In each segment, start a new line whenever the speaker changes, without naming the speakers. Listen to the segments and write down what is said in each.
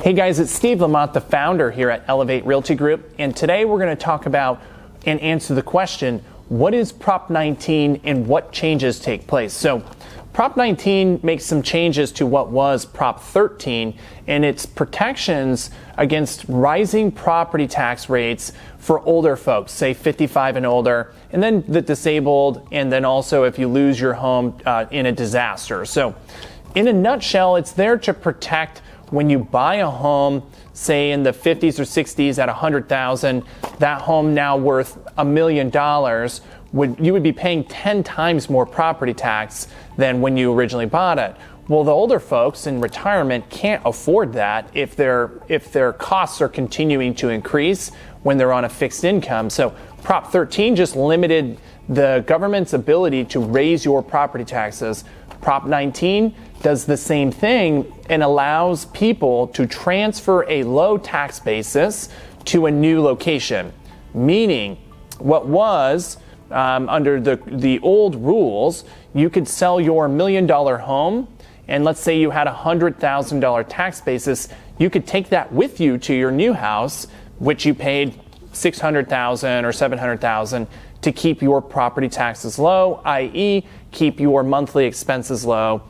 Hey guys, it's Steve Lamont, the founder here at Elevate Realty Group, and today we're going to talk about and answer the question, what is Prop 19 and what changes take place? So Prop 19 makes some changes to what was Prop 13 and its protections against rising property tax rates for older folks, say 55 and older, and then the disabled, and then also if you lose your home in a disaster. So in a nutshell, it's there to protect when you buy a home, say in the 50s or 60s at $100,000, that home now worth $1 million, you would be paying 10 times more property tax than when you originally bought it. Well, the older folks in retirement can't afford that if their costs are continuing to increase when they're on a fixed income. So Prop 13 just limited the government's ability to raise your property taxes. Prop 19 does the same thing and allows people to transfer a low tax basis to a new location. Meaning, what was under the old rules, you could sell your $1 million home, and let's say you had a $100,000 tax basis, you could take that with you to your new house, which you paid $600,000 or $700,000 to keep your property taxes low, i.e. keep your monthly expenses low.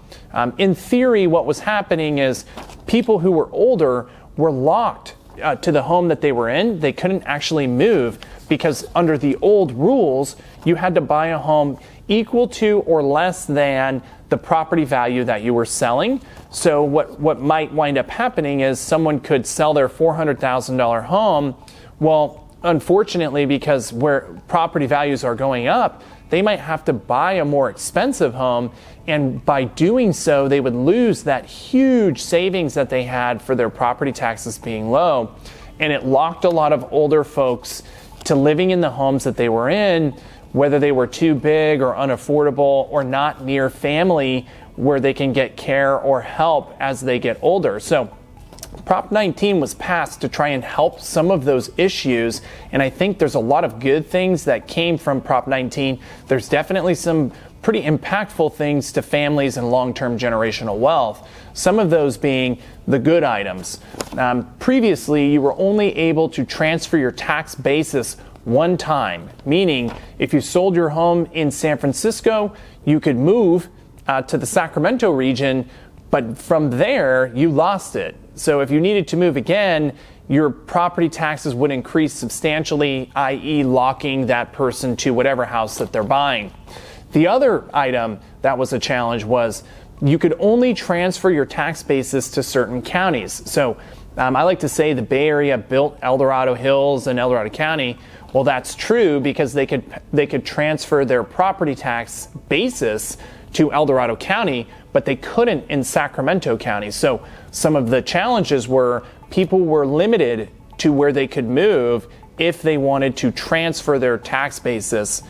In theory, what was happening is people who were older were locked to the home that they were in. They couldn't actually move because under the old rules, you had to buy a home equal to or less than the property value that you were selling. So what might wind up happening is someone could sell their $400,000 home. Well, unfortunately, because where property values are going up, they might have to buy a more expensive home, and by doing so, they would lose that huge savings that they had for their property taxes being low. And it locked a lot of older folks to living in the homes that they were in, whether they were too big or unaffordable or not near family where they can get care or help as they get older. So Prop 19 was passed to try and help some of those issues, and I think there's a lot of good things that came from Prop 19. There's definitely some pretty impactful things to families and long-term generational wealth, some of those being the good items. Previously, you were only able to transfer your tax basis one time, meaning if you sold your home in San Francisco, you could move to the Sacramento region, but from there, you lost it. So if you needed to move again, your property taxes would increase substantially, i.e. locking that person to whatever house that they're buying. The other item that was a challenge was you could only transfer your tax basis to certain counties. So I like to say the Bay Area built El Dorado Hills and El Dorado County. Well, that's true because they could transfer their property tax basis to El Dorado County, but they couldn't in Sacramento County. So some of the challenges were people were limited to where they could move if they wanted to transfer their tax basis.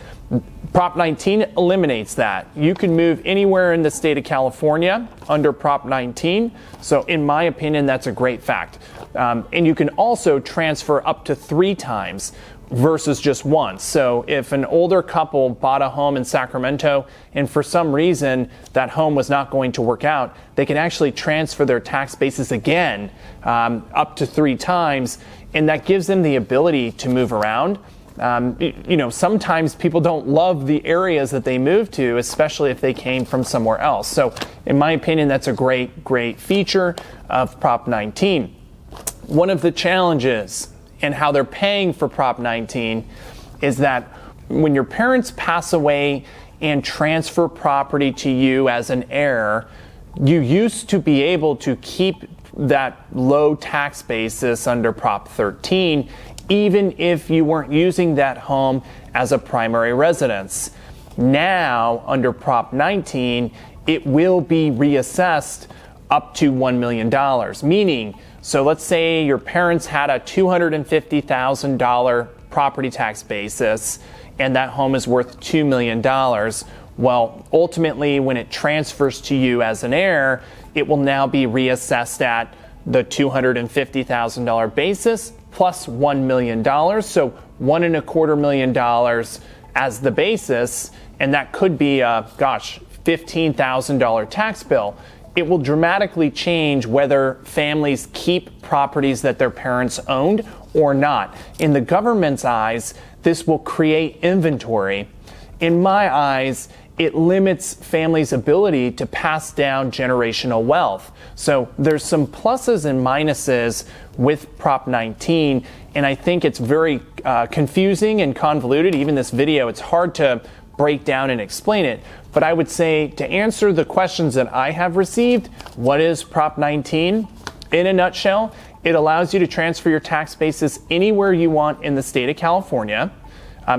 Prop 19 eliminates that. You can move anywhere in the state of California under Prop 19. So in my opinion, that's a great fact. And you can also transfer up to 3 times versus just once. So if an older couple bought a home in Sacramento and for some reason that home was not going to work out, they can actually transfer their tax basis again up to 3 times, and that gives them the ability to move around. Sometimes people don't love the areas that they move to, especially if they came from somewhere else. So in my opinion, that's a great feature of Prop 19. One of the challenges and how they're paying for Prop 19 is that when your parents pass away and transfer property to you as an heir, you used to be able to keep that low tax basis under Prop 13, even if you weren't using that home as a primary residence. Now, under Prop 19, it will be reassessed up to $1 million, meaning, so let's say your parents had a $250,000 property tax basis and that home is worth $2 million. Well, ultimately, when it transfers to you as an heir, it will now be reassessed at the $250,000 basis plus $1 million. So $1.25 million as the basis, and that could be a, $15,000 tax bill. it will dramatically change whether families keep properties that their parents owned or not. In the government's eyes, this will create inventory. In my eyes, it limits families' ability to pass down generational wealth. So there's some pluses and minuses with Prop 19, and I think it's very confusing and convoluted. Even this video, it's hard to break down and explain it. But I would say, to answer the questions that I have received, what is Prop 19? In a nutshell, it allows you to transfer your tax basis anywhere you want in the state of California.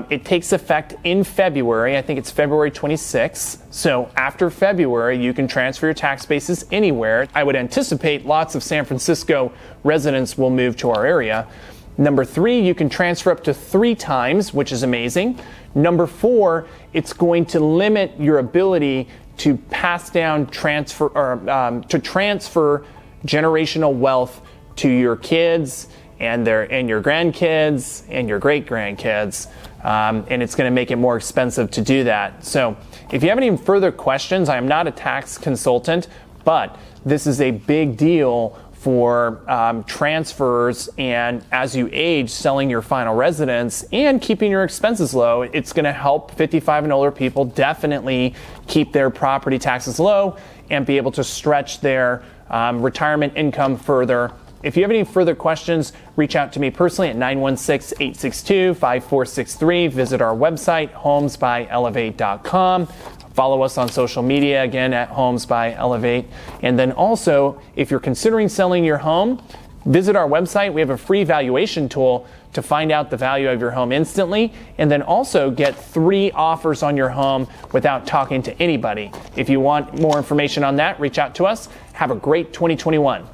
It takes effect in February. I think it's February 26th. So after February, you can transfer your tax basis anywhere. I would anticipate lots of San Francisco residents will move to our area. Number 3, you can transfer up to 3 times, which is amazing. Number 4, it's going to limit your ability to pass down transfer generational wealth to your kids and your grandkids and your great-grandkids. And it's going to make it more expensive to do that. So if you have any further questions, I am not a tax consultant, but this is a big deal for transfers, and as you age, selling your final residence and keeping your expenses low. It's going to help 55 and older people definitely keep their property taxes low and be able to stretch their retirement income further. If you have any further questions, reach out to me personally at 916-862-5463. Visit our website, homesbyelevate.com. Follow us on social media, again, at Homes by Elevate. And then also, if you're considering selling your home, visit our website. We have a free valuation tool to find out the value of your home instantly, and then also get 3 offers on your home without talking to anybody. If you want more information on that, reach out to us. Have a great 2021.